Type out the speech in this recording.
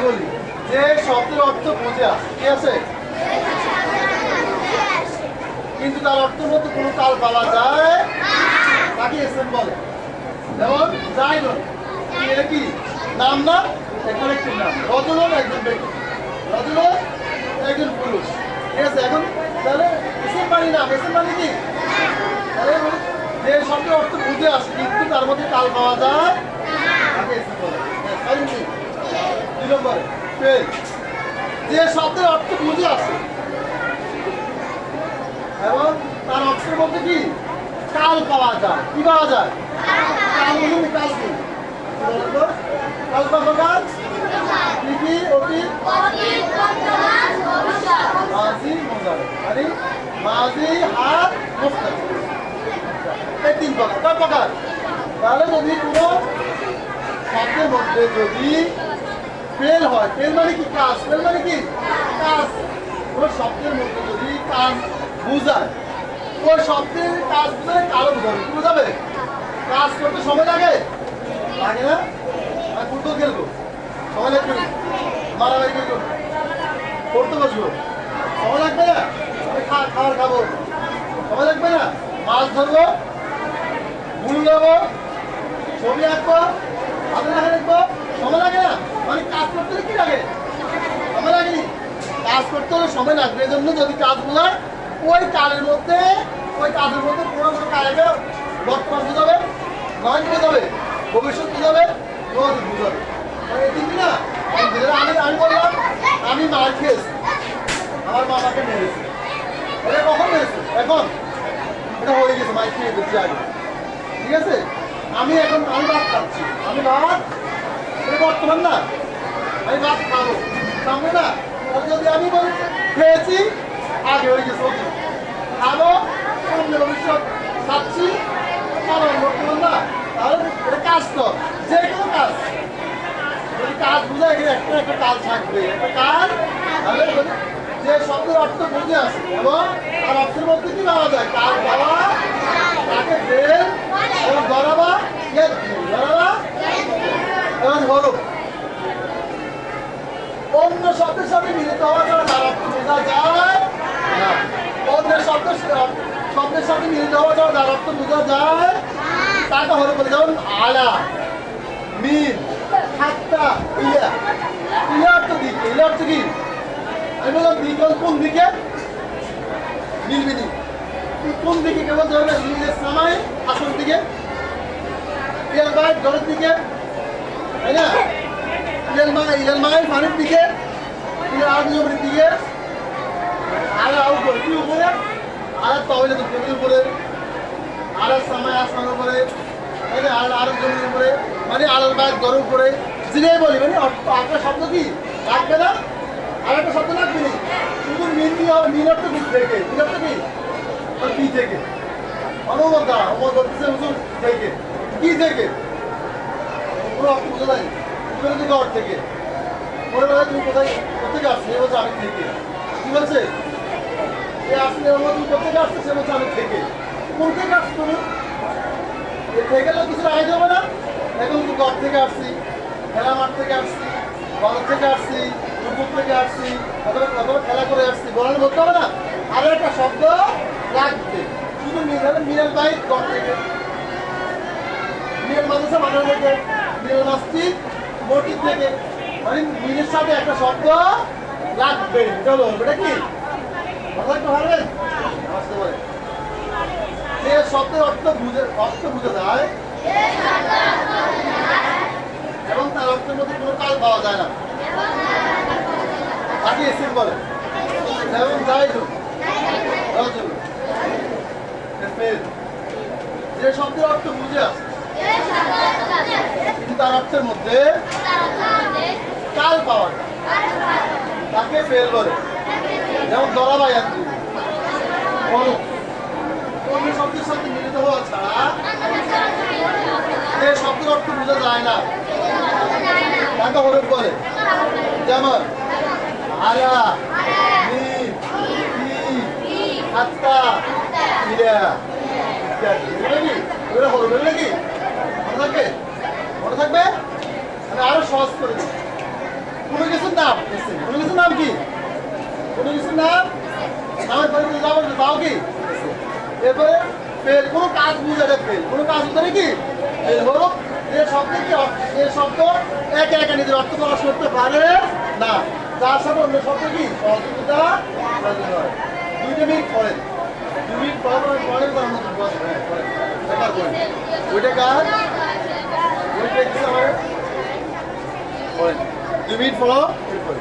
বলি যে শব্দের অর্থ বুঝে আসে, ঠিক আছে, কিন্তু তার অর্থের মধ্যে কোনো কাল পাওয়া যায় তাকে এসএম বলে। যেমন জাইদুন, এটা কি নাম না, এখন একটি নাম। রজুলুন একজন ব্যক্তি, রজুলুন একজন পুরুষ, ঠিক আছে। এখন তাহলে এসএম মানে নাম, এসএম মানে কি, তাহলে যে শব্দের অর্থ বুঝে আসে কিন্তু তার মধ্যে কাল পাওয়া যায় তাকে এসএম বলে। দুই নম্বরে ফেল, যে শব্দের অর্থ বুঝে আসে এবং তার অর্থের মধ্যে কি কাল পাওয়া যায়। কি পাওয়া যায়? কাল বলুন, কাল কি কাল পাবো কাজ কি অতীত মাঝি মুজারে, মানে মাঝি হাত মুস্তাকিম, এই তিন প্রকার। কয় প্রকার? তাহলে যদি কোনো শব্দের মধ্যে যদি ফেল হয়, ফেল মানে কি কাজ, ফেল মানে কি কাজ, কোনো শব্দের মধ্যে যদি কাজ বুঝায়, ওই শব্দের কাজ বুঝালে কালো বোঝাবে। কি বোঝাবে? কাজ করতে সময় লাগে, লাগে না? আর ফুটবল খেলবো সময় লাগবে না, মারামারি করবো, পড়তে বসবো সময় লাগবে না, খাবার খাবো সময় লাগবে না, মাছ ধরবো, ভুল নেবো, ছবি আঁকবো, হাতে লেখা লিখবো, সময় লাগে না? মানে কাজ করতে হলে কি লাগে? সময় লাগেনি। কাজ করতে হলে সময় লাগবে, এই জন্য যদি কাজগুলো ওই কালের মধ্যে, ওই কাজের মধ্যে কোনো কোনো কাজে বর্তমান বোঝাবে, নয় বোঝাবে, ভবিষ্যৎ বোঝাবে, অতীত বোঝাবে। মানে ঠিক না? আমি বললাম আমি মার খেয়েছি, আমার মা আমাকে মেরেছে, এটা কখন মেরেছে? এখন এটা হয়ে গেছে, মার খেয়ে গেছি আগে, ঠিক আছে। আমি এখন আমি ভাত খাচ্ছি, আমি ভাত, এটা বর্তমান না, আমি ভাত খাবো সামনে না, যদি আমি বলি খেয়েছি আগে হয়ে গেছে, খাবো সামনে ভবিষ্যৎ, খাচ্ছি খাবার বর্তমান না, তাহলে এটা কাজ তো, যে কোনো কাজ যদি কাজ বুঝে এখানে একটা একটা কাজ থাকবে, একটা কাজ। তাহলে যে শব্দের অর্থ বুঝে আসে এবং তার অর্থের মধ্যে কি পাওয়া যায়, কাজ পাওয়া, তাকে ফেল এবং ধরাবা, ধরাবা এবং হরফ অন্য শব্দের সাথে মিলিত হওয়া ছাড়া তার অর্থ বোঝা যায় না। অন্য শব্দের সাথে মিলিত হওয়া ছাড়া তার অর্থ বোঝা যায় তাকে হরফ বলে। যেমন আলা, মিন, হাত্তা, ইয়া, ইয়া অর্থ দিকে, ইয়া অর্থ কি? আমি বললাম দিক কোন দিকে? মিলমিনি কোন দিকে? কেবল ধরবে সামাই আসল দিকে, ইয়েল বাই জলের দিকে, তাই না? ইয়েল মাই পানির দিকে, আলাদা জমির দিকে, আলা উপরে, কি উপরে? আলাদ তহলে তো জমির উপরে, আলাদ সামাই আসমানের উপরে, তাই না? আলাদা জমির উপরে, মানে আলাদ বাই ঘরের উপরে, যেটাই বলি মানে একটা শব্দ কি লাগবে না, আর একটা শব্দ লাগবে না, শুধু মিন দিয়ে হবে। মিন অর্থ কি থেকে, মিন অর্থ কি কি থেকে, অনুমতা অমর করতেছে হুজুর থেকে, কি থেকে পুরো অর্থ বোঝা যায়। তুমি ঘর থেকে মনে হয় তুমি কোথায় কোথেকে আসছো, সে বলছে আমি থেকে, কি বলছে এ আসলে তুমি কোথেকে আসছো, সে বলছে আমি থেকে। কোন থেকে আসছো তুমি? থেকে গেলে কিছু আগে যাবে না। এখন তুমি ঘর থেকে আসছি, খেলা মাঠ থেকে আসছি, বাজার থেকে আসছি, পুকুর থেকে আসছি, অথবা খেলা করে আসছি, বলার বলতে হবে না। আরো একটা শব্দ লাগবে, শুধু মিনাল বাইক ঘর থেকে, মিনাল মাদ্রাসা মাঠের থেকে, মিনাল মসজিদ মসজিদ থেকে, মানে মিনের সাথে একটা শব্দ লাগবে। চলো এটা কি কথা একটু পারবেন? আসতে পারে যে শব্দের অর্থ বুঝে যায় এবং তার অর্থের মধ্যে কোনো কাল পাওয়া যায় না তাকে এসিম বলে। যেমন জাইদুন, রজুলুন, যে শব্দের অর্থ বুঝে আসে কিন্তু তার অর্থের মধ্যে কাল পাওয়া যায় তাকে ফেল বলে। যেমন দরাবাই আনছি, অন্য শব্দের সাথে মিলিত হওয়া ছাড়া যে শব্দের অর্থ বোঝা যায় না তাকে হরফ বলে। যেমন আলা, মিম, ই, হাত্তা, ইলা ইত্যাদি। এগুলো হরফ নাকি? মনে থাকবে? মনে থাকবে? আমি আরো সহজ করে দিই। কোনো কিছু নাম কোনো কিছুর নাম কি কোনো কিছুর নাম নামের পরে যাবো তাও কি এরপরে ফেল কোনো কাজ বুঝাতে ফেল কোনো কাজ বুঝাতে কি ফেল হলো যে শব্দ কি যে শব্দ একে একে নিজের অর্থ প্রকাশ করতে পারে না যার সাথে অন্য শব্দ কি সহযোগিতা প্রয়োজন হয় 2 মিনিট পরে 2 মিনিট পরে ওইটা কাজ ওইটা কি আমার 2 মিনিট ফলো এরপরে